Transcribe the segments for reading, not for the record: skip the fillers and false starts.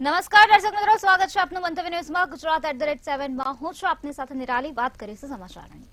નમસ્કાર દર્શક મિત્રો, સ્વાગત છે આપનું મંતવ્ય ન્યૂઝમાં. ગુજરાત@7 માં હું છું આપની સાથે નિરાલી. વાત કરીશું સમાચારની.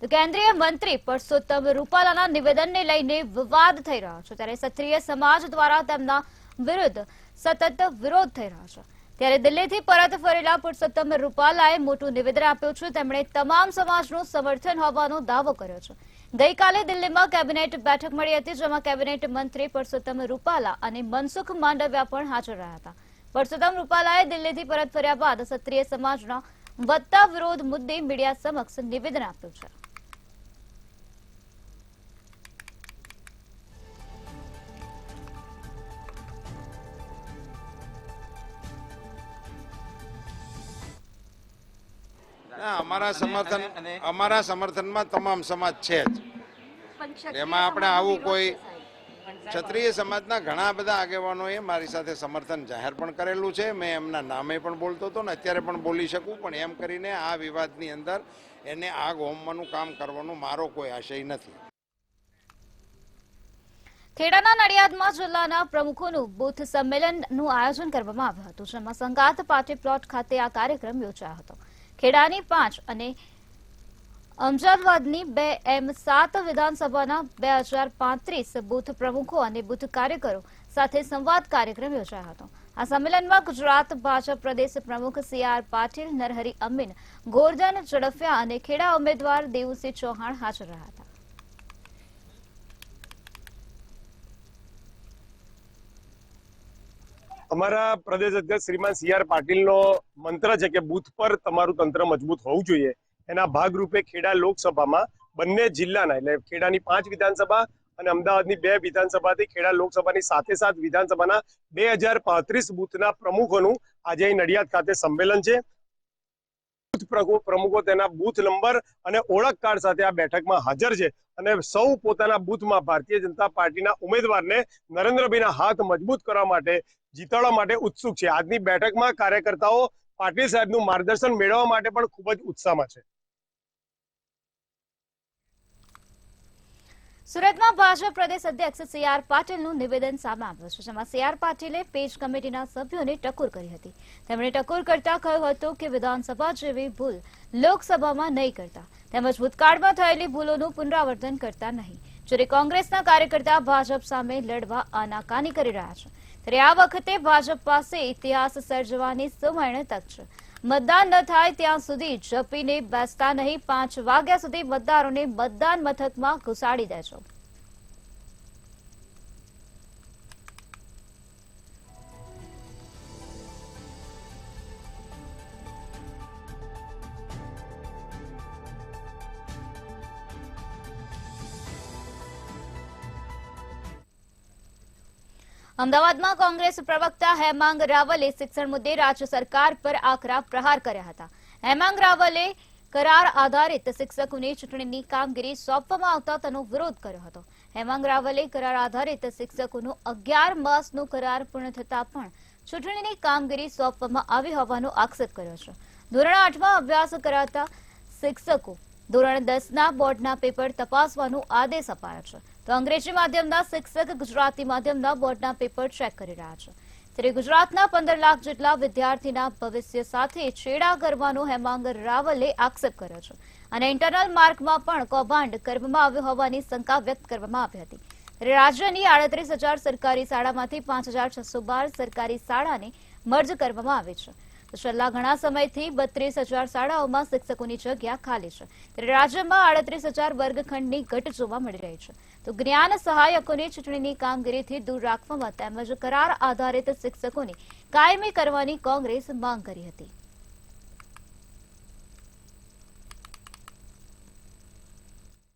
તો કેન્દ્રીય મંત્રી પરસોત્તમ રૂપાલાના નિવેદનને લઈને વિવાદ થઈ રહ્યો છે, ત્યારે ક્ષત્રિય સમાજ દ્વારા તેમના વિરુદ્ધ સતત વિરોધ થઈ રહ્યો છે. ત્યારે દિલ્હીથી પરત ફરેલા પરસોત્તમ રૂપાલાએ મોટું નિવેદન આપ્યું છે. તેમણે તમામ સમાજનું સમર્થન હોવાનો દાવો કર્યો છે. ગઈકાલે દિલ્હીમાં કેબિનેટ બેઠક મળી હતી, જેમાં કેબિનેટ મંત્રી પરસોત્તમ રૂપાલા અને મનસુખ માંડવિયા પણ હાજર રહ્યા હતા. પરસોત્તમ રૂપાલાએ દિલ્હીથી પરત ફર્યા બાદ ક્ષત્રિય સમાજના વધતા વિરોધ મુદ્દે મીડિયા સમક્ષ નિવેદન આપ્યું છે. અમારા સમર્થનમાં તમામ સમાજ છે જ. એમાં આપણે આવું કોઈ ક્ષત્રિય સમાજના ઘણા બધા આગેવાનોએ મારી સાથે સમર્થન જાહેર પણ કરેલું છે. મેં એમના નામે પણ બોલતો હતો ને અત્યારે પણ બોલી શકું, પણ એમ કરીને આ વિવાદની અંદર એને આગ હોમવાનું કામ કરવાનો મારો કોઈ આશય નથી. ખેડાના નડિયાદમાં જિલ્લાના પ્રમુખોનું બૂથ સંમેલનનું આયોજન કરવામાં આવ્યું હતું, જેમાં સંગાત પાર્ટી પ્લોટ ખાતે આ કાર્યક્રમ યોજાયો હતો. ખેડાની 5 અને અમદાવાદની 2 એમ 7 વિધાનસભાના 2035 બૂથ પ્રમુખો અને બૂથ કાર્યકરો સાથે સંવાદ કાર્યક્રમ યોજાયો હતો. આ સંમેલનમાં ગુજરાત ભાજપ પ્રદેશ પ્રમુખ CR પાટીલ, નરહરી અમીન, ગોરધન ઝડફિયા અને ખેડા ઉમેદવાર દેવુસિંહ ચૌહાણ હાજર રહ્યા હતા. અમારા પ્રદેશ અધ્યક્ષ શ્રીમાન CR પાટીલનો મંત્ર છે કે બૂથ પર તમારું તંત્ર મજબૂત હોવું જોઈએ. એના ભાગરૂપે ખેડા લોકસભામાં બંને જિલ્લાના એટલે ખેડાની 5 વિધાનસભા અને અમદાવાદની 2 વિધાનસભાથી ખેડા લોકસભાની સાથે વિધાનસભાના 2035 બૂથના પ્રમુખોનું આજે અહીં નડિયાદ ખાતે સંમેલન છે. બૂથ પ્રમુખો તેના બૂથ નંબર અને ઓળખ કાર્ડ સાથે આ બેઠકમાં હાજર છે અને સૌ પોતાના બૂથમાં ભારતીય જનતા પાર્ટીના ઉમેદવારને નરેન્દ્રભાઈના હાથ મજબૂત કરવા માટે, જીતાડવા માટે ઉત્સુક છે. આજની બેઠકમાં કાર્યકર્તાઓ પાટીલ સાહેબનું માર્ગદર્શન મેળવવા માટે પણ ખૂબ જ ઉત્સાહમાં છે. સુરતમાં ભાજપ પ્રદેશ અધ્યક્ષ CR પાટીલનું નિવેદન સામે આવ્યું છે, જેમાં CR પાટીલે પેજ કમિટીના સભ્યોને ટકોર કરી હતી. તેમણે ટકોર કરતા કહ્યું હતું કે વિધાનસભા જેવી ભૂલ લોકસભામાં નહીં કરતા, તેમજ ભૂતકાળમાં થયેલી ભૂલોનું પુનરાવર્તન કરતા નહીં. જ્યારે કોંગ્રેસના કાર્યકર્તા ભાજપ સામે લડવા આનાકાની કરી રહ્યા છે, ત્યારે આ વખતે ભાજપ પાસે ઇતિહાસ સર્જવાની સુવર્ણ તક છે. મતદાન ન થાય ત્યાં સુધી જપીને બેસતા નહીં. 5 વાગ્યા સુધી મતદારોને મતદાન મથકમાં ઘુસાડી દેજો. અમદાવાદમાં કોંગ્રેસ પ્રવક્તા હેમાંગ રાવલે શિક્ષણ મુદ્દે રાજ્ય સરકાર પર આકરા પ્રહાર કર્યા હતા. હેમાંગ રાવલે કરાર આધારિત શિક્ષકોને ચૂંટણીની કામગીરી સોંપવામાં આવતા તેનો વિરોધ કર્યો હતો. હેમાંગ રાવલે કરાર આધારિત શિક્ષકોનો 11 માસનો કરાર પૂર્ણ થતા પણ ચૂંટણીની કામગીરી સોંપવામાં આવી હોવાનો આક્ષેપ કર્યો છે. ધોરણ 8માં અભ્યાસ કરાતા શિક્ષકો ધોરણ 10ના બોર્ડના પેપર તપાસવાનો આદેશ અપાયો છે, તો અંગ્રેજી માધ્યમના શિક્ષક ગુજરાતી માધ્યમના બોર્ડના પેપર ચેક કરી રહ્યા છે. ત્યારે ગુજરાતના 15 લાખ જેટલા વિદ્યાર્થીના ભવિષ્ય સાથે છેડા કરવાનો હેમાંગ રાવલે આક્ષેપ કર્યો છે અને ઇન્ટરનલ માર્કમાં પણ કૌભાંડ કરવામાં આવ્યું હોવાની શંકા વ્યક્ત કરવામાં આવી હતી. ત્યારે રાજ્યની 38,000 સરકારી શાળામાંથી 5,612 સરકારી શાળાને મર્જ કરવામાં આવી છે. છેલ્લા ઘણા સમયથી 32,000 શાળાઓમાં શિક્ષકોની જગ્યા ખાલી છે. ત્યારે રાજ્યમાં 38,000 વર્ગખંડની ઘટ જોવા મળી રહી છે. તો જ્ઞાન સહાયકોને ચૂંટણીની કામગીરીથી દૂર રાખવામાં તેમજ કરાર આધારિત શિક્ષકોને કાયમી કરવાની કોંગ્રેસ માંગ કરી હતી.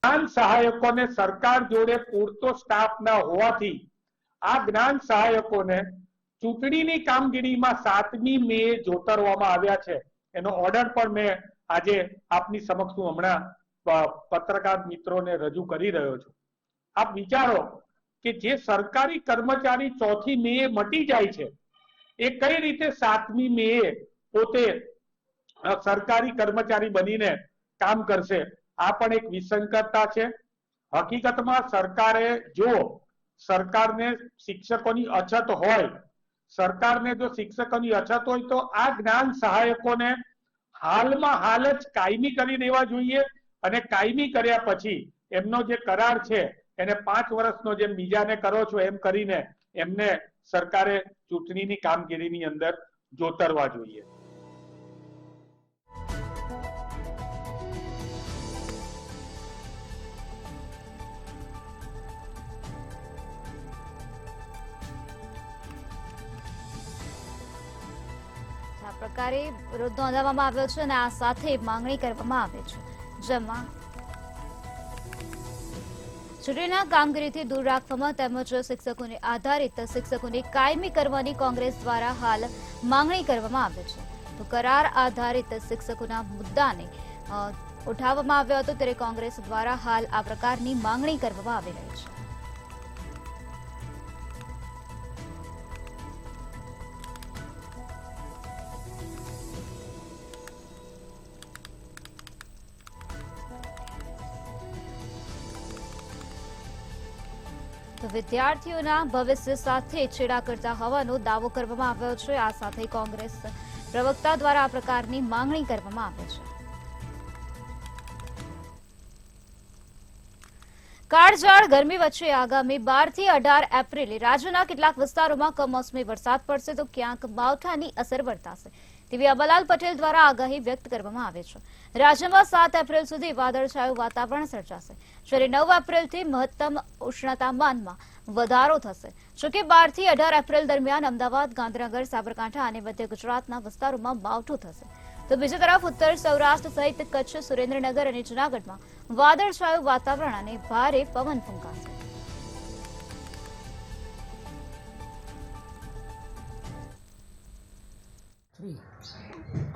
જ્ઞાન સહાયકોને સરકાર જોડે પૂરતો સ્ટાફ ન હોવાથી આ જ્ઞાન સહાયકોને ચૂંટણીની કામગીરીમાં 7મી મે જોતરવામાં આવ્યા છે. એનો ઓર્ડર પણ મેં આજે આપની સમક્ષ હમણાં પત્રકાર મિત્રોને રજૂ કરી રહ્યો છું. આપ વિચારો કે જે સરકારી કર્મચારી 4મી મે મટી જાય છે, એ કઈ રીતે 7મી મે પોતે સરકારી કર્મચારી બનીને કામ કરશે? આ પણ એક વિસંગતતા છે. હકીકતમાં સરકારે જો સરકારને શિક્ષકોની અછત હોય, સરકારને જો શિક્ષકોની અછત હોય તો આ જ્ઞાન સહાયકોને હાલમાં હાલ જ કાયમી કરી દેવા જોઈએ અને કાયમી કર્યા પછી એમનો જે કરાર છે એને 5 વર્ષનો જેમ બીજાને કરો છો એમ કરીને એમને સરકારે ચૂંટણીની કામગીરીની અંદર જોતરવા જોઈએ. આ પ્રકારે વિરોધ નોંધાવવામાં આવ્યો છે અને આ સાથે માંગણી કરવામાં આવે છે, જેમાં ચૂંટણીના કામગીરીથી દૂર રાખવામાં તેમજ શિક્ષકોને આધારિત શિક્ષકોને કાયમી કરવાની કોંગ્રેસ દ્વારા હાલ માંગણી કરવામાં આવે છે. તો કરાર આધારિત શિક્ષકોના મુદ્દાને ઉઠાવવામાં આવ્યો હતો, ત્યારે કોંગ્રેસ દ્વારા હાલ આ પ્રકારની માંગણી કરવામાં આવી રહી છે. તો વિદ્યાર્થીઓના ભવિષ્ય સાથે છેડા કરતા હોવાનો દાવો કરવામાં આવ્યો છે. આ સાથે કોંગ્રેસ પ્રવક્તા દ્વારા આ પ્રકારની માંગણી કરવામાં આવે છે. કાળઝાળ ગરમી વચ્ચે આગામી 12 થી 18 એપ્રિલે રાજ્યના કેટલાક વિસ્તારોમાં કમોસમી વરસાદ પડશે તો ક્યાંક માવઠાની અસર વર્તાશે તેવી અંબાલાલ પટેલ દ્વારા આગાહી વ્યક્ત કરવામાં આવે છે. રાજ્યમાં 7 એપ્રિલ સુધી વાદળછાયું વાતાવરણ સર્જાશે, જ્યારે 9 એપ્રિલથી મહત્તમ ઉષ્ણતામાનમાં વધારો થશે. જોકે 12 થી 18 એપ્રિલ દરમિયાન અમદાવાદ, ગાંધીનગર, સાબરકાંઠા અને મધ્ય ગુજરાતના વિસ્તારોમાં માવઠું થશે. તો બીજી તરફ ઉત્તર સૌરાષ્ટ્ર સહિત કચ્છ, સુરેન્દ્રનગર અને જૂનાગઢમાં વાદળછાયું વાતાવરણ અને ભારે પવન ફૂંકાશે.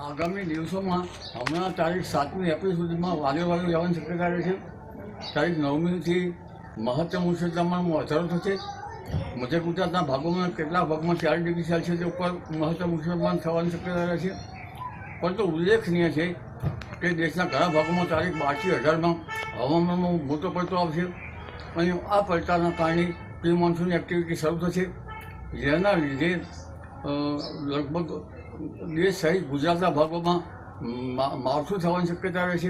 આગામી દિવસોમાં હમણાં તારીખ 7મી એપ્રિલ સુધીમાં વાદળવાળું રહેવાની શક્યતા રહે છે. તારીખ 9મીથી મહત્તમ ઉષ્ણતામાનમાં વધારો થશે. મધ્ય ગુજરાતના ભાગોમાં કેટલાક ભાગમાં 4 ડિગ્રી સેલ્સિયસ ઉપર મહત્તમ ઉષ્ણતામાન થવાની શક્યતા રહે છે. પરંતુ ઉલ્લેખનીય છે કે દેશના ઘણા ભાગોમાં તારીખ 12 થી 18માં હવામાનમાં મોટો પડતો આવશે અને આ પડતાના કારણે પ્રી મોન્સૂન એક્ટિવિટી શરૂ થશે, જેના લીધે લગભગ દેશ સહિત ગુજરાતના ભાગોમાં માવઠું થવાની શક્યતા રહે છે.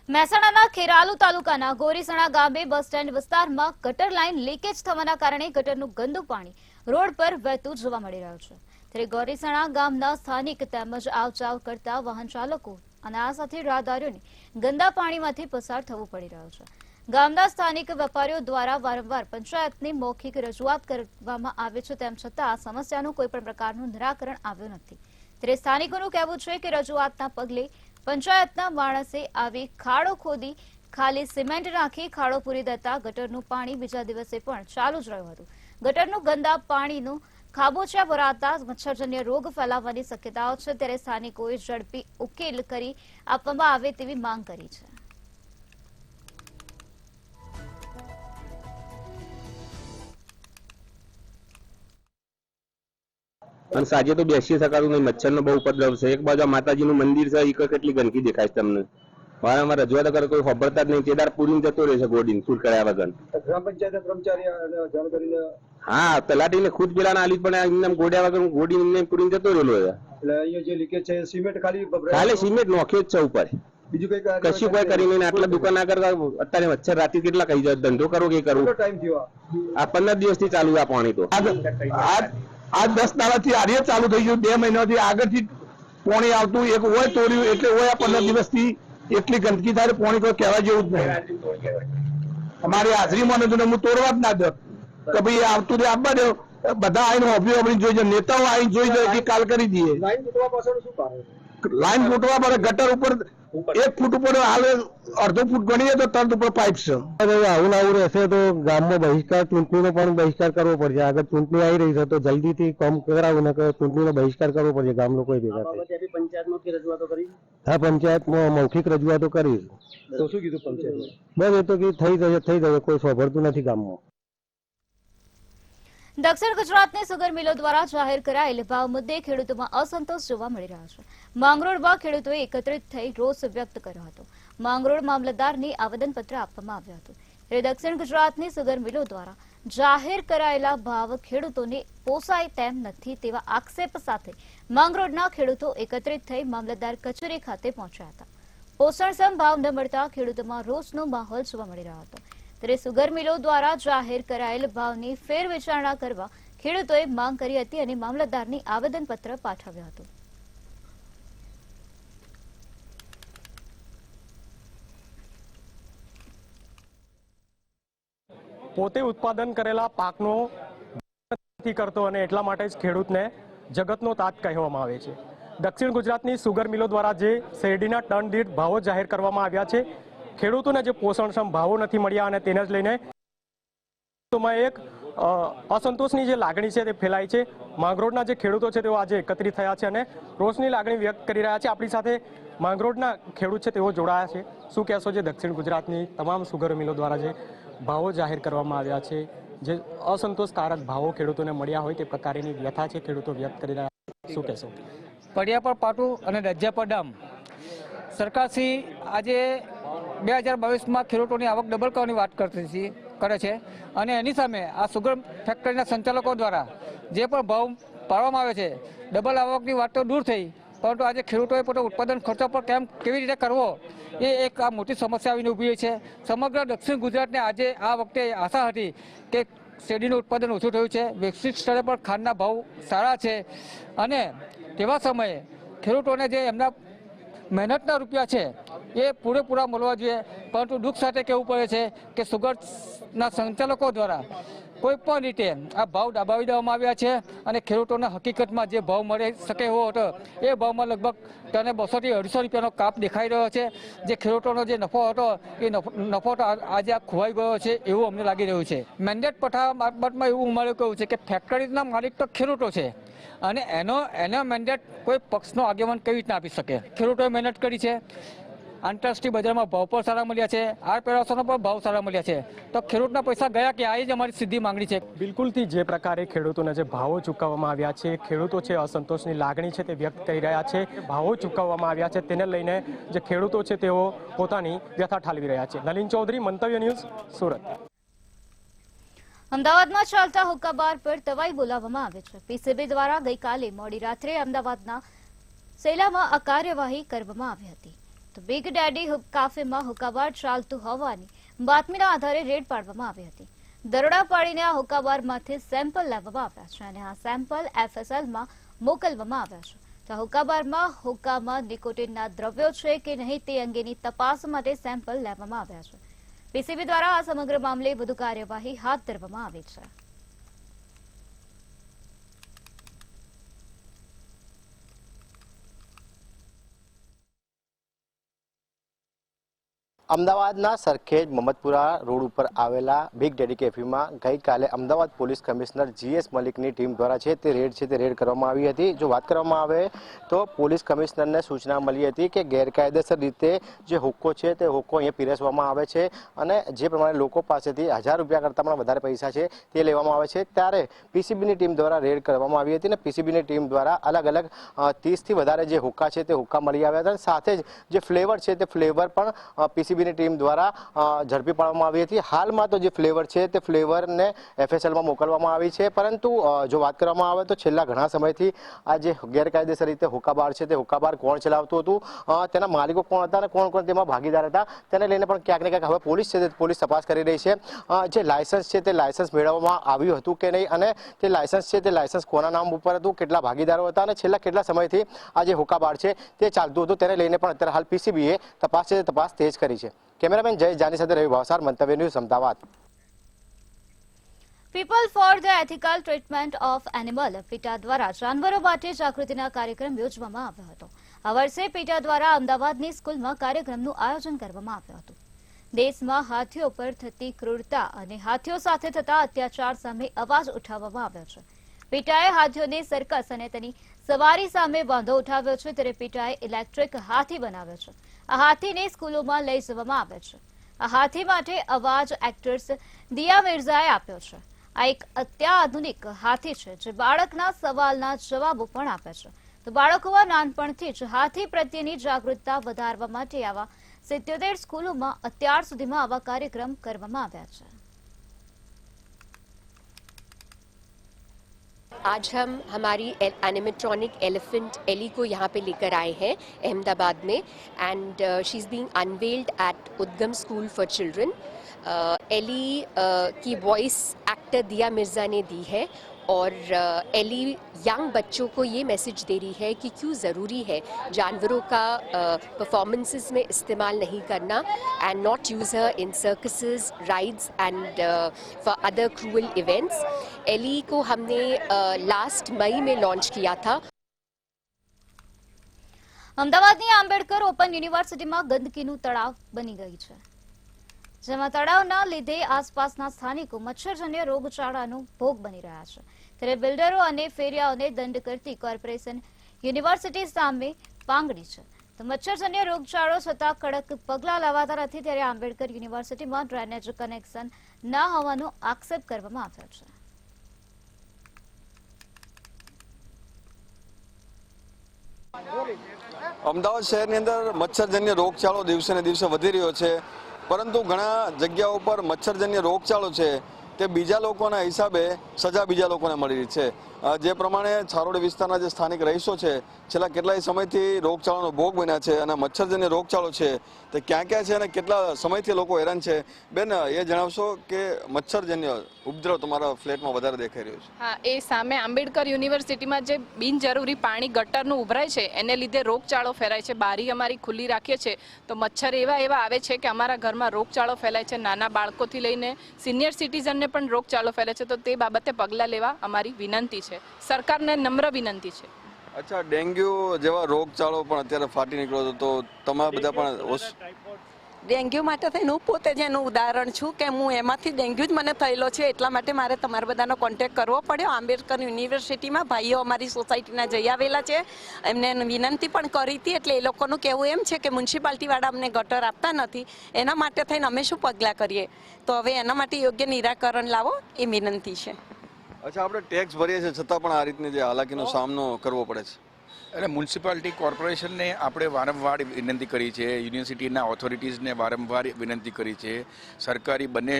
મહેસાણાના ખેરાલુ તાલુકાના ગોરીસણા ગામે બસ સ્ટેન્ડ વિસ્તારમાં ગટર લાઇન લીકેજ થવાના કારણે ગટરનું ગંદુ પાણી રોડ પર વહેતું જોવા મળી રહ્યું છે. ત્યારે ગોરીસણા ગામના સ્થાનિક તેમજ આવ-જાવ કરતા વાહન ચાલકો અને આ સાથે રાહદારીઓને ગંદા પાણીમાંથી પસાર થવું પડી રહ્યું છે. ગામના સ્થાનિક વેપારીઓ દ્વારા વારંવાર પંચાયતની મૌખિક રજૂઆત કરવામાં આવે છે, તેમ છતાં આ સમસ્યાનું કોઈ પણ પ્રકારનું નિરાકરણ આવ્યું નથી. ત્યારે સ્થાનિકોનું કહેવું છે કે રજૂઆતના પગલે પંચાયતના માણસે આવી ખાડો ખોદી ખાલી સિમેન્ટ નાખી ખાડો પૂરી દેતા ગટરનું પાણી બીજા દિવસે પણ ચાલુ જ રહ્યું હતું. ગટરનું ગંદા પાણીનું ખાબોચિયા ભરાતા મચ્છરજન્ય રોગ ફેલાવવાની શક્યતાઓ છે. ત્યારે સ્થાનિકોએ ઝડપી ઉકેલ કરી આપવામાં આવે તેવી માંગ કરી છે. અને સાંજે તો બેસી શકાતું નહીં, મચ્છરનો બહુ ઉપદ્રવ છે. એક બાજુ માતાજીનું મંદિર છે, એ કેટલી ગંદકી દેખાય છે તમને. વારંવાર રજૂઆત કરે કોઈ ખબરતા જ નહીં. કેદાર પૂરીને જતો રહે છે ગોડીને ફૂલ કર્યા વગર. ગ્રામ પંચાયત કર્મચારી જાણ કરીને હા તલાટીને ખુદ પેલા ના આલી, પણ એમને ગોડ્યા વગર ગોડીને પૂરીને જતો રહેલો છે. એટલે અહીંયા જે લીકેજ છે સિમેન્ટ ખાલી સિમેન્ટ નોખ્યો જ છે ઉપર, બીજું કઈ કશું કોઈ કરી નહીં. આટલા દુકાન આગળ અત્યારે મચ્છર રાતે કેટલા કહી જાય, ધંધો કરવો કે કરવો. ટાઈમ થયો આ 15 દિવસથી ચાલુ આ પાણી તો આ 10 દાડાથી આર્ય ચાલુ થઈ ગયું. 2 મહિનાથી આગળથી પાણી આવતું એક હોય તોડ્યું એટલે હોય. 15 દિવસથી એટલી ગંદકી થાય પાણી કોઈ કહેવા જેવું જ નહીં. અમારી હાજરીમાં નથી, હું તોડવા જ ના દો કે ભાઈ આવતું આપવા દો. બધા આવીને હોબી જોઈ જાય, નેતાઓ આવીને જોઈ જાય કે કાલ કરી દઈએ. લાઈન તૂટવા પાછળ શું કારણ? લાઈન તૂટવા પડે ગટર ઉપર 1 ફૂટ ઉપર હાલ અડધો ફૂટ ગણીએ તો તરત ઉપર પાઇપ છે. આવું આવું રહેશે તો ગામમાં બહિષ્કાર, ચૂંટણીનો પણ બહિષ્કાર કરવો પડશે. આગળ ચૂંટણી આવી રહી છે તો જલ્દીથી કામ કરાવું ને ચૂંટણીનો બહિષ્કાર કરવો પડશે. ગામ લોકો ભેગા થઈ પંચાયતમાં રજૂઆતો કરી. હા પંચાયતમાં મૌખિક રજૂઆતો કરી. તો શું કીધું પંચાયત? બસ એ તો કે થઈ જશે કોઈ સાંભળતું નથી ગામમાં. દક્ષિણ ગુજરાતની સુગર મિલો દ્વારા જાહેર કરાયેલ ભાવ મુદ્દે ખેડૂતોમાં અસંતોષ જોવા મળી રહ્યો છે. માંગરોળમાં ખેડૂતોએ એકત્રિત થઈ રોષ વ્યક્ત કર્યો હતો. માંગરોળ મામલતદારને આવેદનપત્ર આપવામાં આવ્યું હતું. ત્યારે દક્ષિણ ગુજરાતની સુગર મિલો દ્વારા જાહેર કરાયેલા ભાવ ખેડૂતોને પોસાય તેમ નથી તેવા આક્ષેપ સાથે માંગરોળના ખેડૂતો એકત્રિત થઈ મામલતદાર કચેરી ખાતે પહોંચ્યા હતા. પોષણક્ષમ ભાવ ન મળતા ખેડૂતોમાં રોષનો માહોલ જોવા મળી રહ્યો હતો. ત્યારે સુગર મિલો દ્વારા જાહેર કરાયેલ ભાવની ફેરવિચારણા કરવા ખેડૂતોએ માંગ કરી હતી અને મામલતદારને આવેદનપત્ર પાઠવ્યું હતું. પોતે ઉત્પાદન કરેલા પાકનો નથી કરતો અને એટલા માટે જ ખેડૂતને જગતનો તાત કહેવામાં આવે છે. દક્ષિણ ગુજરાતની સુગર મિલો દ્વારા જે શેરડીના ટન દીઠ ભાવો જાહેર કરવામાં આવ્યા છે, ખેડૂતોને જે પોષણક્ષમ ભાવો નથી મળ્યા અને તેને જ લઈને એક અસંતોષની જે લાગણી છે તે ફેલાય છે. માંગરોળના જે ખેડૂતો છે તેઓ આજે એકત્રિત થયા છે અને રોષની લાગણી વ્યક્ત કરી રહ્યા છે. આપણી સાથે માંગરોળના ખેડૂત છે તેઓ જોડાયા છે. શું કહેશો જે દક્ષિણ ગુજરાતની તમામ સુગર મિલો દ્વારા જે ભાવો જાહેર કરવામાં આવ્યા છે, જે અસંતોષકારક ભાવો ખેડૂતોને મળ્યા હોય તે પ્રકારની વ્યથા છે ખેડૂતો વ્યક્ત કરી રહ્યા છે, શું કહેશો? પડ્યા પર પાટું અને રજ્યા પર ડામ. સરકારશ્રી આજે 2022માં ખેડૂતોની આવક ડબલ કરવાની વાત કરે છે અને એની સામે આ સુગર ફેક્ટરીના સંચાલકો દ્વારા જે પણ ભાવ પાડવામાં આવે છે, ડબલ આવકની વાત તો દૂર થઈ, પરંતુ આજે ખેડૂતોએ પોતે ઉત્પાદન ખર્ચો પર કેવી રીતે કરવો એ એક આ મોટી સમસ્યા આવીને ઊભી છે. સમગ્ર દક્ષિણ ગુજરાતને આજે આ વખતે આશા હતી કે શેરડીનું ઉત્પાદન ઓછું થયું છે, વૈશ્વિક સ્તરે પણ ખાંડના ભાવ સારા છે અને તેવા સમયે ખેડૂતોને જે એમના મહેનતના રૂપિયા છે એ પૂરેપૂરા મળવા જોઈએ. પરંતુ દુઃખ સાથે કહેવું પડે છે કે સુગરના સંચાલકો દ્વારા કોઈ પણ રીતે આ ભાવ દબાવી દેવામાં આવ્યા છે અને ખેડૂતોને હકીકતમાં જે ભાવ મળી શકે એવો હતો એ ભાવમાં લગભગ તેને 200 થી 250 રૂપિયાનો કાપ દેખાઈ રહ્યો છે. જે ખેડૂતોનો જે નફો હતો એ નફો તો આજે આ ખોવાઈ ગયો છે એવું અમને લાગી રહ્યું છે. મેન્ડેટ પઠાવવા બાબતમાં એવું અમારે કહ્યું છે કે ફેક્ટરીના માલિક તો ખેડૂતો છે અને એનો મેન્ડેટ કોઈ પક્ષનો આગેવાન કેવી રીતના આપી શકે? ખેડૂતોએ મહેનત કરી છે, આંતરરાષ્ટ્રીય બજારમાં ભાવ પણ સારા મળ્યા છે, આર પેરાસોનો પણ ભાવ સારા મળ્યા છે, તો ખેડૂતના પૈસા ગયા કે આ જ અમારી સીધી માંગણી છે. બિલકુલથી જે પ્રકારે ખેડૂતોને જે ભાવો ચૂકવવામાં આવ્યા છે, ખેડૂતો છે અસંતોષની લાગણી છે તે વ્યક્ત કરી રહ્યા છે. ભાવો ચૂકવવામાં આવ્યા છે તેને લઈને જે ખેડૂતો છે તેઓ પોતાની વ્યથા ઠાલવી રહ્યા છે. નલિન ચૌધરી, મંતવ્ય ન્યૂઝ, સુરત. અમદાવાદમાં ચાલતા હુક્કા બાર પર તવાઈ બોલાવવામાં આવે છે. પીસીબી દ્વારા ગઈકાલે મોડી રાત્રે અમદાવાદના સેલામાં આ કાર્યવાહી કરવામાં આવી હતી. તો બિગ ડેડી કાફેમાં હુક્કા બાર ચાલતું હોવાની બાતમીના આધારે રેડ પાડવામાં આવી હતી. દરોડા પાડીને આ હુક્કા બારમાંથી સેમ્પલ લેવામાં આવ્યા છે અને આ સેમ્પલ FSLમાં મોકલવામાં આવ્યા છે. તો હુક્કા બારમાં હુક્કામાં નિકોટિનના દ્રવ્યો છે કે નહીં તે અંગેની તપાસ માટે સેમ્પલ લેવામાં આવ્યા છે. પીસીબી દ્વારા આ સમગ્ર મામલે વધુ કાર્યવાહી હાથ ધરવામાં આવી છે. અમદાવાદના સરખેજ મમદપુરા રોડ ઉપર આવેલા બિગ ડેડી કેફેમાં ગઈકાલે અમદાવાદ પોલીસ કમિશનર GS મલિકની ટીમ દ્વારા છે તે રેડ કરવામાં આવી હતી. જો વાત કરવામાં આવે તો પોલીસ કમિશનરને સૂચના મળી હતી કે ગેરકાયદેસર રીતે જે હુક્કો છે તે હુક્કો અહીંયા પીરસવામાં આવે છે અને જે પ્રમાણે લોકો પાસેથી 1000 રૂપિયા કરતાં પણ વધારે પૈસા છે તે લેવામાં આવે છે. ત્યારે પીસીબીની ટીમ દ્વારા રેડ કરવામાં આવી હતી અને પીસીબીની ટીમ દ્વારા અલગ અલગ 30થી વધારે જે હુક્કા છે તે હુક્કા મળી આવ્યા હતા. સાથે જ જે ફ્લેવર છે તે ફ્લેવર પણ પીસીબી ટીમ દ્વારા ઝડપી પાડવામાં આવી હતી. હાલમાં તો જે ફ્લેવર છે તે ફ્લેવરને FSLમાં મોકલવામાં આવી છે. પરંતુ જો વાત કરવામાં આવે તો છેલ્લા ઘણા સમયથી આ જે ગેરકાયદેસર રીતે હુક્કાબાર છે તે હુક્કાબાર કોણ ચલાવતું હતું, તેના માલિકો કોણ હતા અને કોણ કોણ તેમાં ભાગીદાર હતા, તેને લઈને પણ ક્યાંક ને ક્યાંક હવે પોલીસ છે તે પોલીસ તપાસ કરી રહી છે. જે લાયસન્સ છે તે લાયસન્સ મેળવવામાં આવ્યું હતું કે નહીં અને તે લાયસન્સ છે તે લાયસન્સ કોના નામ ઉપર હતું, કેટલા ભાગીદારો હતા અને છેલ્લા કેટલા સમયથી આ જે હુક્કાબાર છે તે ચાલતું હતું, તેને લઈને પણ અત્યારે હાલ પીસીબીએ તપાસ તેજ કરી છે. કેમેરામેન જય જાની સાથે Ravi Bhavsar, Mantavya news, Ahmedabad. People for the ethical treatment of animal PETA દ્વારા જાનવરો માટે જાગૃતિના કાર્યક્રમ યોજવામાં આવ્યો હતો. આ વર્ષે પીટા દ્વારા અમદાવાદની સ્કૂલમાં કાર્યક્રમનું આયોજન કરવામાં આવ્યું હતું. દેશમાં હાથીઓ પર થતી ક્રૂરતા અને હાથીઓ સાથે થતા અત્યાચાર સામે અવાજ ઉઠાવવામાં આવ્યો છે. પીટાએ હાથીઓની સર્કસ અને તેની સવારી સામે વાંધો ઉઠાવ્યો છે, ત્યારે પીટાએ ઇલેક્ટ્રિક હાથી બનાવ્યો છે. આ હાથીને સ્કૂલોમાં લઈ જવામાં આવે છે. આ હાથી માટે અવાજ એક્ટ્રેસ દિયા મિર્ઝાએ આપ્યો છે. આ એક અત્યાધુનિક હાથી છે જે બાળકના સવાલના જવાબો પણ આપે છે. તો બાળકોમાં નાનપણથી જ હાથી પ્રત્યેની જાગૃતતા વધારવા માટે આવા 77 સ્કૂલોમાં અત્યાર સુધીમાં આવા કાર્યક્રમ કરવામાં આવ્યા છે. आज हम हमारी एनिमेट्रॉनिक एलिफेंट एली को यहाँ पे लेकर आए हैं अहमदाबाद में and she is being unveiled at Udgam school for children. Ellie की वॉइस एक्टर दिया मिर्ज़ा ने दी है और एली यंग बच्चों को ये मैसेज दे रही है कि क्यों ज़रूरी है जानवरों का परफॉर्मेंसेस में इस्तेमाल नहीं करना and not use her in circuses, rides and for other cruel events. Ellie को हमने लास्ट मई में लॉन्च किया था। અમદાવાદની આંબેડકર ઓપન યુનિવર્સિટીમાં ગંદકીનું તળાવ બની ગઈ છે, જેમાં તળાવના લીધે આસપાસના સ્થાનિકો મચ્છરજન્ય રોગચાળાનો ભોગ બની રહ્યા છે। ત્યારે બિલ્ડરો અને ફેરિયાઓને દંડ કરતી કોર્પોરેશન યુનિવર્સિટી સામે પાંગડી છે, તો મચ્છરજન્ય રોગચાળો છતાં કડક પગલાં લેવાતા નથી। ત્યારે આંબેડકર યુનિવર્સિટીમાં ડ્રેનેજ કનેક્શન ન હોવાનો આક્ષેપ કરવામાં આવ્યો છે। અમદાવાદ શહેરની અંદર મચ્છરજન્ય રોગચાળો દિવસે ને દિવસે વધી રહ્યો છે, પરંતુ ઘણા જગ્યાઓ પર મચ્છરજન્ય રોગચાળો છે તે બીજા લોકોના હિસાબે સજા બીજા લોકોને મળી રહી છે। જે પ્રમાણે છારોડી વિસ્તારના જે સ્થાનિક રહીશો છે છેલ્લા કેટલાય સમયથી રોગચાળાનો ભોગ બન્યા છે અને મચ્છરજન્ય રોગચાળો છે તે ક્યાં ક્યાં છે અને કેટલા સમયથી લોકો હેરાન છે। બેન, એ જણાવશો કે મચ્છરજન્ય ઉપદ્રવ તમારા ફ્લેટમાં વધારે દેખાઈ રહ્યો છે? હા, એ સામે આંબેડકર યુનિવર્સિટીમાં જે બિનજરૂરી પાણી ગટરનું ઉભરાય છે એને લીધે રોગચાળો ફેલાય છે। બારી અમારી ખુલ્લી રાખીએ છીએ તો મચ્છર એવા આવે છે કે અમારા ઘરમાં રોગચાળો ફેલાય છે। નાના બાળકોથી લઈને સિનિયર સિટીઝનને પણ રોગચાળો ફેલાય છે, તો તે બાબતે પગલાં લેવા અમારી વિનંતી છે, સરકારને નમ્ર વિનંતી છે। અચ્છા, ડેન્ગ્યુ જેવા રોગચાળો પણ અત્યારે ફાટી નીકળ્યો તો તમે બધા પણ ડેન્ગ્યુ માટે થઈને હું પોતે જ એનું ઉદાહરણ છું કે હું એમાંથી ડેન્ગ્યુ જ મને થયેલો છે, એટલા માટે મારે તમારા બધાનો કોન્ટેક્ટ કરવો પડ્યો। આંબેડકર યુનિવર્સિટીમાં ભાઈઓ અમારી સોસાયટીના જઈ આવેલા છે, એમને વિનંતી પણ કરી હતી, એટલે એ લોકોનું કહેવું એમ છે કે મ્યુનિસિપાલિટીવાળા અમને ગટર આપતા નથી, એના માટે થઈને અમે શું પગલાં કરીએ, તો હવે એના માટે યોગ્ય નિરાકરણ લાવો એ વિનંતી છે। અચ્છા, આપણે ટેક્સ ભરીએ છીએ છતાં પણ આ રીતની જે હાલાકીનો સામનો કરવો પડે છે? એટલે મ્યુનિસિપાલિટી કોર્પોરેશનને આપણે વારંવાર વિનંતી કરી છે, યુનિવર્સિટીના ઓથોરિટીઝને વારંવાર વિનંતી કરી છે, સરકારી બંને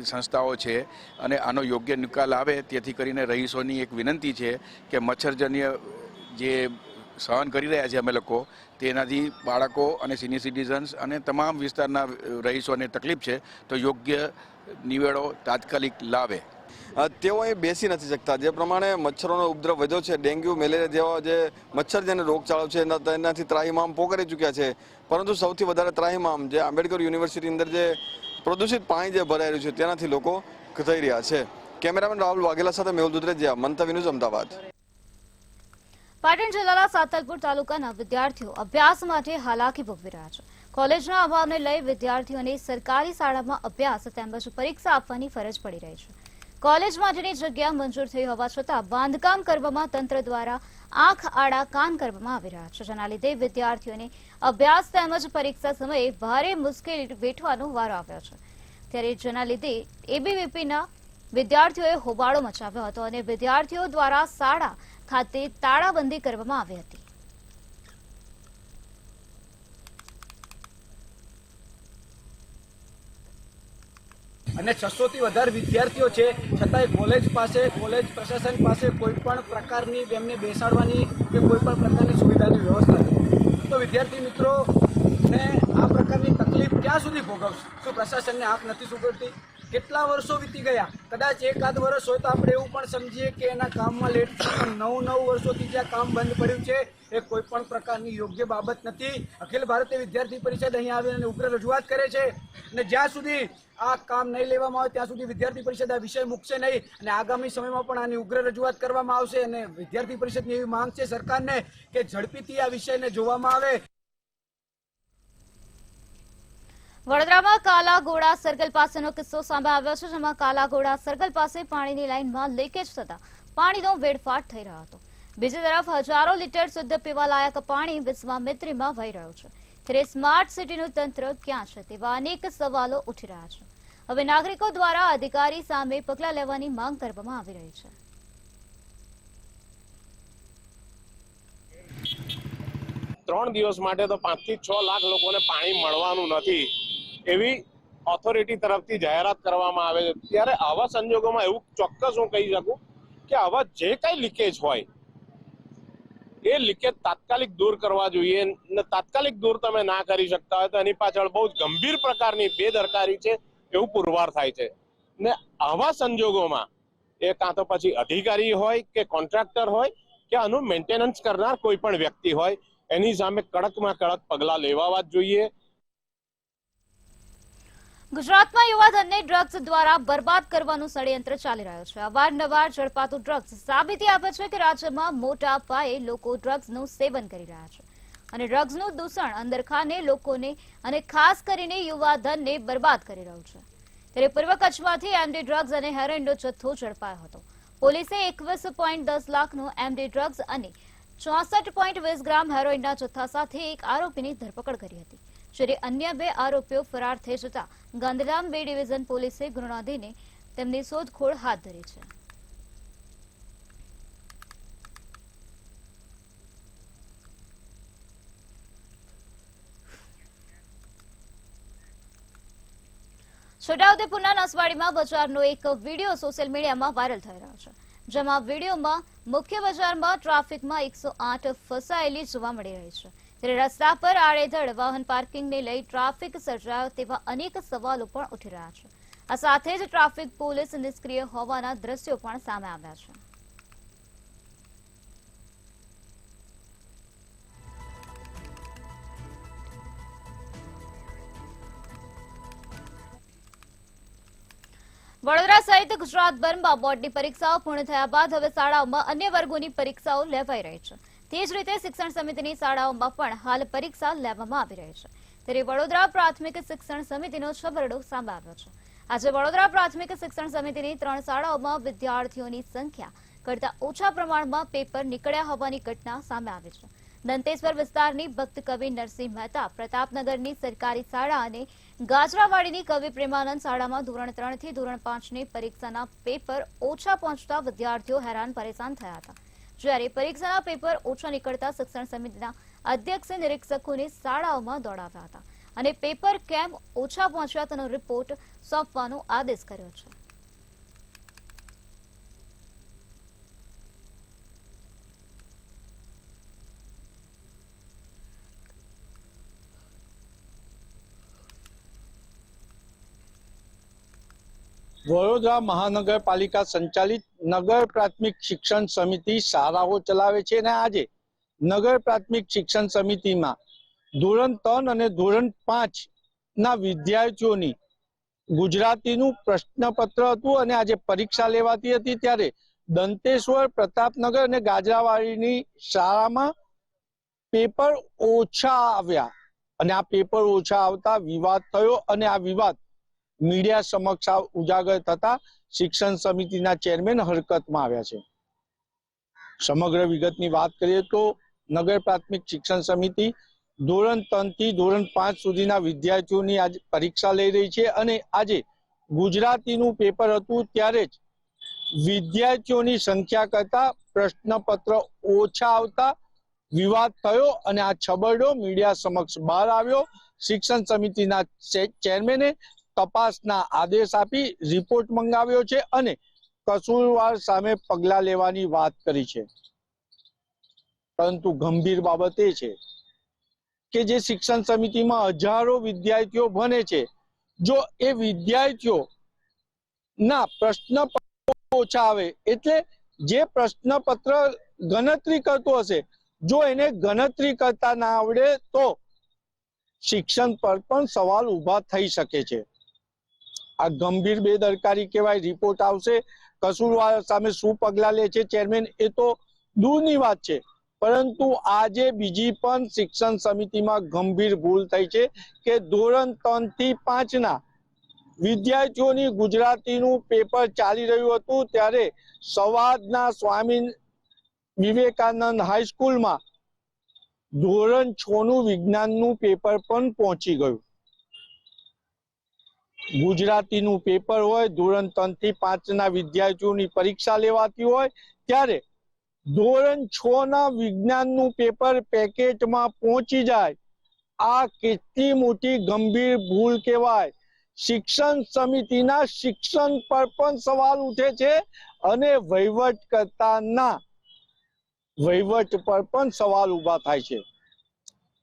સંસ્થાઓ છે અને આનો યોગ્ય નિકાલ આવે તેથી કરીને રહીશોની એક વિનંતી છે કે મચ્છરજન્ય જે સહન કરી રહ્યા છે અમે લોકો તેનાથી બાળકો અને સિનિયર સિટીઝન્સ અને તમામ વિસ્તારના રહીશોને તકલીફ છે, તો યોગ્ય નિવેડો તાત્કાલિક લાવે। તેઓ અહીં બેસી નથી શકતા। જે પ્રમાણે મચ્છરોનો ઉપદ્રવ વધ્યો છે, ડેન્ગ્યુ, મેલેરિયા જેવા જે મચ્છરજન્ય રોગચાળો છે તેનાથી ત્રાહિમામ પોકારી ચૂક્યા છે, પરંતુ સૌથી વધારે ત્રાહિમામ જે આંબેડકર યુનિવર્સિટી અંદર જે પ્રદૂષિત પાણી જે ભરાઈ રહ્યું છે તેનાથી લોકો થઈ રહ્યા છે। કેમેરામેન રાહુલ વાઘેલા સાથે મેહુલ દુધરેજિયા, મંતવ્ય ન્યૂઝ, અમદાવાદ। પાટણ જિલ્લાના સાતલપુર તાલુકાના વિદ્યાર્થીઓ અભ્યાસ માટે હાલાકી ભોગવી રહ્યા છે। કોલેજના અભાવને લઈ વિદ્યાર્થીઓને સરકારી શાળામાં અભ્યાસ તેમજ પરીક્ષા આપવાની ફરજ પડી રહી છે। કોલેજ માટેની જગ્યા મંજૂર થઈ હોવા છતાં બાંધકામ કરવામાં તંત્ર દ્વારા આંખ આડા કાન કરવામાં આવી રહ્યા છે, જેના લીધે વિદ્યાર્થીઓને અભ્યાસ તેમજ પરીક્ષા સમયે ભારે મુશ્કેલી વેઠવાનો વારો આવ્યો છે। ત્યારે જેના લીધે એબીવીપીના વિદ્યાર્થીઓએ હોબાળો મચાવ્યો હતો અને વિદ્યાર્થીઓ દ્વારા શાળા ખાતે તાળાબંધી કરવામાં આવી હતી। અને 600 થી વધારે વિદ્યાર્થીઓ છે, છતાંય કોલેજ પ્રશાસન પાસે કોઈ પણ પ્રકારની એમને બેસાડવાની કે કોઈ પણ પ્રકારની સુવિધાની વ્યવસ્થા નથી। તો વિદ્યાર્થી મિત્રોને આ પ્રકારની તકલીફ ક્યાં સુધી ભોગવશે? શું પ્રશાસનને આંખ નથી સુગડતી? કેટલા વર્ષો વીતી ગયા, કદાચ એકાદ વર્ષ હોય તો આપણે એવું પણ સમજીએ કે એના કામમાં લેટ છે, પણ 9 વર્ષોથી જ્યાં કામ બંધ પડ્યું છે એ કોઈ પણ પ્રકારની યોગ્ય બાબત નથી। અખિલ ભારતીય વિદ્યાર્થી પરિષદ અહીં આવીને ઉગ્ર રજૂઆત કરે છે અને જ્યાં સુધી આ કામ નહીં લેવામાં આવે ત્યાં સુધી વિદ્યાર્થી પરિષદ આ વિષય મૂકશે નહીં અને આગામી સમયમાં પણ આની ઉગ્ર રજૂઆત કરવામાં આવશે। અને વિદ્યાર્થી પરિષદની એવી માંગ છે સરકારને કે ઝડપીથી આ વિષયને જોવામાં આવે। વડોદરામાં કાલાઘોડા સર્કલ પાસેનો કિસ્સો સામે આવ્યો છે, જેમાં કાલાઘોડા સર્કલ પાસે પાણીની લાઇનમાં લીકેજ થતા પાણીનો વેડફાટ થઈ રહ્યો હતો। બીજી તરફ હજારો લીટર શુદ્ધ પીવાલાયક પાણી વિશ્વામિત્રીમાં વહી રહ્યું છે। ત્યારે સ્માર્ટ સિટીનું તંત્ર ક્યાં છે તેવા અનેક સવાલો ઉઠી રહ્યા છે। હવે નાગરિકો દ્વારા અધિકારી સામે પગલાં લેવાની માંગ કરવામાં આવી રહી છે। 3 દિવસ માટે તો 5 થી 6 લાખ લોકોને પાણી મળવાનું નથી એવી ઓથોરિટી તરફથી જાહેરાત કરવામાં આવે છે। ત્યારે આવા સંજોગોમાં એવું ચોક્કસ હું કહી શકું કે આવા જે કઈ લીકેજ હોય એ લીકેજ તાત્કાલિક દૂર કરવા જોઈએ ને તાત્કાલિક દૂર તમે ના કરી શકતા હોય તો એની પાછળ બહુ ગંભીર પ્રકારની બેદરકારી છે એવું પુરવાર થાય છે ને આવા સંજોગોમાં એ કાં તો પછી અધિકારી હોય કે કોન્ટ્રાક્ટર હોય કે આનું મેન્ટેનન્સ કરનાર કોઈ પણ વ્યક્તિ હોય એની સામે કડકમાં કડક પગલાં લેવા જ જોઈએ. ગુજરાતમાં યુવાધનને ડ્રગ્સ દ્વારા બરબાદ કરવાનું ષડયંત્ર ચાલી રહ્યું છે. અવારનવાર ઝડપાતું ડ્રગ્સ સાબિતી આપે છે કે રાજ્યમાં મોટા પાયે લોકો ડ્રગ્સનું સેવન કરી રહ્યા છે અને ડ્રગ્સનું દૂષણ અંદરખાને લોકોને અને ખાસ કરીને યુવાધનને બરબાદ કરી રહ્યું છે. ત્યારે પૂર્વ કચ્છમાંથી એમડી ડ્રગ્સ અને હેરોઇનનો જથ્થો ઝડપાયો હતો. પોલીસે 21.10 લાખનો એમડી ડ્રગ્સ અને 64.20 ગ્રામ હેરોઇનના જથ્થા સાથે એક આરોપીની ધરપકડ કરી હતી. જ્યારે અન્ય 2 આરોપીઓ ફરાર થઈ જતા ગાંધીધામ 2 ડિવિઝન પોલીસે ગુનો નોંધીને તેમની શોધખોળ હાથ ધરી છે. છોટાઉદેપુરના નસવાડીમાં બજારનો એક વિડીયો સોશિયલ મીડિયામાં વાયરલ થઈ રહ્યો છે. જેમાં વિડીયોમાં મુખ્ય બજારમાં ટ્રાફિકમાં 108 ફસાયેલી જોવા મળી રહી છે. ત્યારે રસ્તા પર આડેધડ વાહન પાર્કિંગને લઈ ટ્રાફિક સર્જાયો તેવા અનેક સવાલો પણ ઉઠી રહ્યા છે. આ સાથે જ ટ્રાફિક પોલીસ નિષ્ક્રિય હોવાના દ્રશ્યો પણ સામે આવ્યા છે. વડોદરા સહિત ગુજરાતભરમાં બોર્ડની પરીક્ષાઓ પૂર્ણ થયા બાદ હવે શાળાઓમાં અન્ય વર્ગોની પરીક્ષાઓ લેવાઈ રહી છે. તે જ રીતે શિક્ષણ સમિતિની શાળાઓમાં પણ હાલ પરીક્ષા લેવામાં આવી રહી છે. ત્યારે વડોદરા પ્રાથમિક શિક્ષણ સમિતિનો છબરડો સામે આવ્યો છે. આજે વડોદરા પ્રાથમિક શિક્ષણ સમિતિની 3 શાળાઓમાં વિદ્યાર્થીઓની સંખ્યા કરતાં ઓછા પ્રમાણમાં પેપર નીકળ્યા હોવાની ઘટના સામે આવી છે. દંતેશ્વર વિસ્તારની ભક્ત કવિ નરસિંહ મહેતા પ્રતાપનગરની સરકારી શાળા અને ગાજરાવાડીની કવિ પ્રેમાનંદ શાળામાં ધોરણ 3 થી ધોરણ 5ની પરીક્ષાના પેપર ઓછા પહોંચતા વિદ્યાર્થીઓ હેરાન પરેશાન થયા હતા. જ્યારે પરીક્ષાના પેપર ઓછા નીકળતા શિક્ષણ સમિતિના અધ્યક્ષે નિરીક્ષકોને શાળાઓમાં દોડાવ્યા હતા અને પેપર કેમ ઓછા પહોંચ્યા તેનો રિપોર્ટ સોંપવાનો આદેશ કર્યો છે. વડોદરા મહાનગરપાલિકા સંચાલિત નગર પ્રાથમિક શિક્ષણ સમિતિ શાળાઓ ચલાવે છે અને આજે નગર પ્રાથમિક શિક્ષણ સમિતિમાં ધોરણ 3 અને ધોરણ 5 ના વિદ્યાર્થીઓની ગુજરાતીનું પ્રશ્નપત્ર હતું અને આજે પરીક્ષા લેવાતી હતી. ત્યારે દંતેશ્વર, પ્રતાપનગર અને ગાજરાવાડીની શાળામાં પેપર ઓછા આવ્યા અને આ પેપર ઓછા આવતા વિવાદ થયો અને આ વિવાદ મીડિયા સમક્ષ ઉજાગર થતા શિક્ષણ સમિતિના ચેરમેન હરકતમાં આવ્યા છે. સમગ્ર વિગતની વાત કરીએ તો નગર પ્રાથમિક શિક્ષણ સમિતિ ધોરણ 3 થી ધોરણ 5 સુધીના વિદ્યાર્થીઓની આજે પરીક્ષા લઈ રહી છે અને આજે ગુજરાતીનું પેપર હતું ત્યારે જ વિદ્યાર્થીઓની સંખ્યા કરતા પ્રશ્નપત્ર ઓછા આવતા વિવાદ થયો અને આ છબરડો મીડિયા સમક્ષ બહાર આવ્યો. શિક્ષણ સમિતિના ચેરમેને તપાસના આદેશ આપી રિપોર્ટ મંગાવ્યો છે અને કસૂરવાર સામે પગલાં લેવાની વાત કરી છે. પરંતુ ગંભીર બાબત એ છે કે જે શિક્ષણ સમિતિમાં હજારો વિદ્યાર્થીઓ ભણે છે, જો એ વિદ્યાર્થીઓ ના પ્રશ્નપત્ર ઓછા આવે એટલે જે પ્રશ્નપત્ર ગણતરી કરતો હશે જો એને ગણતરી કરતા ના આવડે તો શિક્ષણ પર પણ સવાલ ઉભા થઈ શકે છે. આ ગંભીર બેદરકારી કહેવાય. રિપોર્ટ આવશે, કસૂરવાર સામે શું પગલાં લે છે ચેરમેન એ તો દૂરની વાત છે, પરંતુ આજે બીજી પણ શિક્ષણ સમિતિમાં ગંભીર ભૂલ થઈ છે કે ધોરણ 3 થી 5 ના વિદ્યાર્થીઓની ગુજરાતીનું પેપર ચાલી રહ્યું હતું ત્યારે સવાદના સ્વામી વિવેકાનંદ હાઈસ્કૂલમાં ધોરણ 6 નું વિજ્ઞાનનું પેપર પણ પહોંચી ગયું. ગુજરાતીનું પેપર હોય, ધોરણ 3 થી 5 ના વિદ્યાર્થીઓની પરીક્ષા લેવાતી હોય ત્યારે ધોરણ 6 ના વિજ્ઞાનનું પેપર પેકેટમાં પહોંચી જાય. આ કેટલી મોટી ગંભીર ભૂલ કહેવાય. શિક્ષણ સમિતિના શિક્ષણ પર પણ સવાલ ઉઠે છે અને વહીવટકર્તાના વહીવટ પર પણ સવાલ ઉભા થાય છે.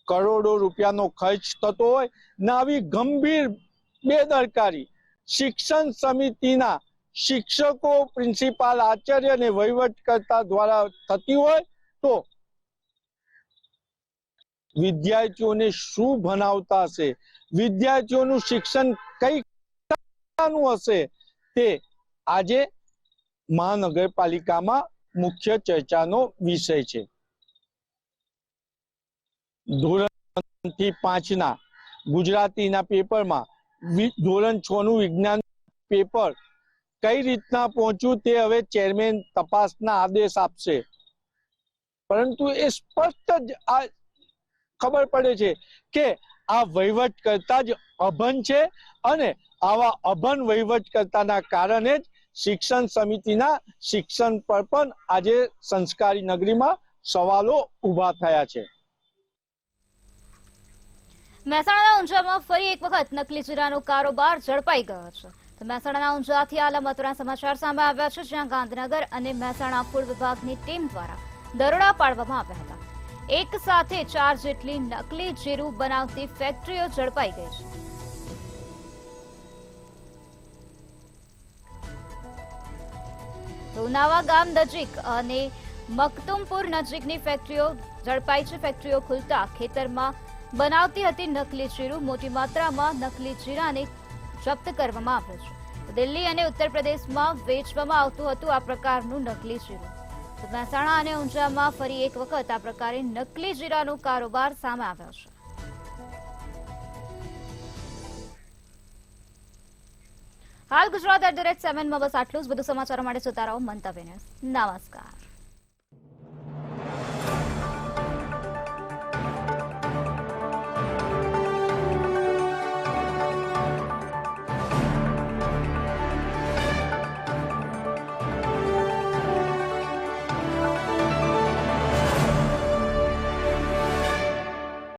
કરોડો રૂપિયાનો ખર્ચ થતો હોય ને આવી ગંભીર બેદરકારી શિક્ષણ સમિતિના શિક્ષકો, પ્રિન્સિપાલ, આચાર્ય અને વહીવટકર્તા દ્વારા થતી હોય તો વિદ્યાર્થીઓને શું ભણાવતા હશે, વિદ્યાર્થીઓનું શિક્ષણ કઈ પ્રકારનું હશે, તે આજે મહાનગરપાલિકામાં મુખ્ય ચર્ચાનો વિષય છે. ધોરણ 5ના ગુજરાતીના પેપરમાં ધોરણ 6નું વિજ્ઞાન પેપર કઈ રીતના પહોંચ્યું તે હવે ચેરમેન તપાસના આદેશ આપશે. પરંતુ એ સ્પષ્ટ જ આ ખબર પડે છે કે આ વહીવટ કરતા જ અભન છે અને આવા અભન વહીવટ કરતાના કારણે જ શિક્ષણ સમિતિના શિક્ષણ પર પણ આજે સંસ્કારી નગરીમાં સવાલો ઉભા થયા છે. મહેસાણાના ઊંઝામાં ફરી એક વખત નકલી જીરાનો કારોબાર ઝડપાઈ ગયો છે. તો મહેસાણાના ઊંઝાથી આલા મહત્વના સમાચાર સામે આવ્યા છે, જ્યાં ગાંધીનગર અને મહેસાણા ફૂડ વિભાગની ટીમ દ્વારા દરોડા પાડવામાં આવ્યા હતા. એક સાથે 4 જેટલી નકલી જીરું બનાવતી ફેક્ટરીઓ ઝડપાઈ ગઈ છે. તો ઉનાવા ગામ નજીક અને મકતુમપુર નજીકની ફેક્ટરીઓ ઝડપાઈ છે. ફેક્ટરીઓ ખુલતા ખેતરમાં બનાવતી હતી નકલી જીરું. મોટી માત્રામાં નકલી જીરાને જપ્ત કરવામાં આવ્યો છે. દિલ્હી અને ઉત્તર પ્રદેશમાં વેચવામાં આવતું હતું આ પ્રકારનું નકલી જીરું. તો મહેસાણા અને ઊંઝામાં ફરી એક વખત આ પ્રકારે નકલી જીરાનો કારોબાર સામે આવ્યો છે. હાલ ગુજરાત @7 માં બસ આટલું જ. વધુ સમાચારો માટે જોતા રહો મંતવ્ય ન્યૂઝ. નમસ્કાર.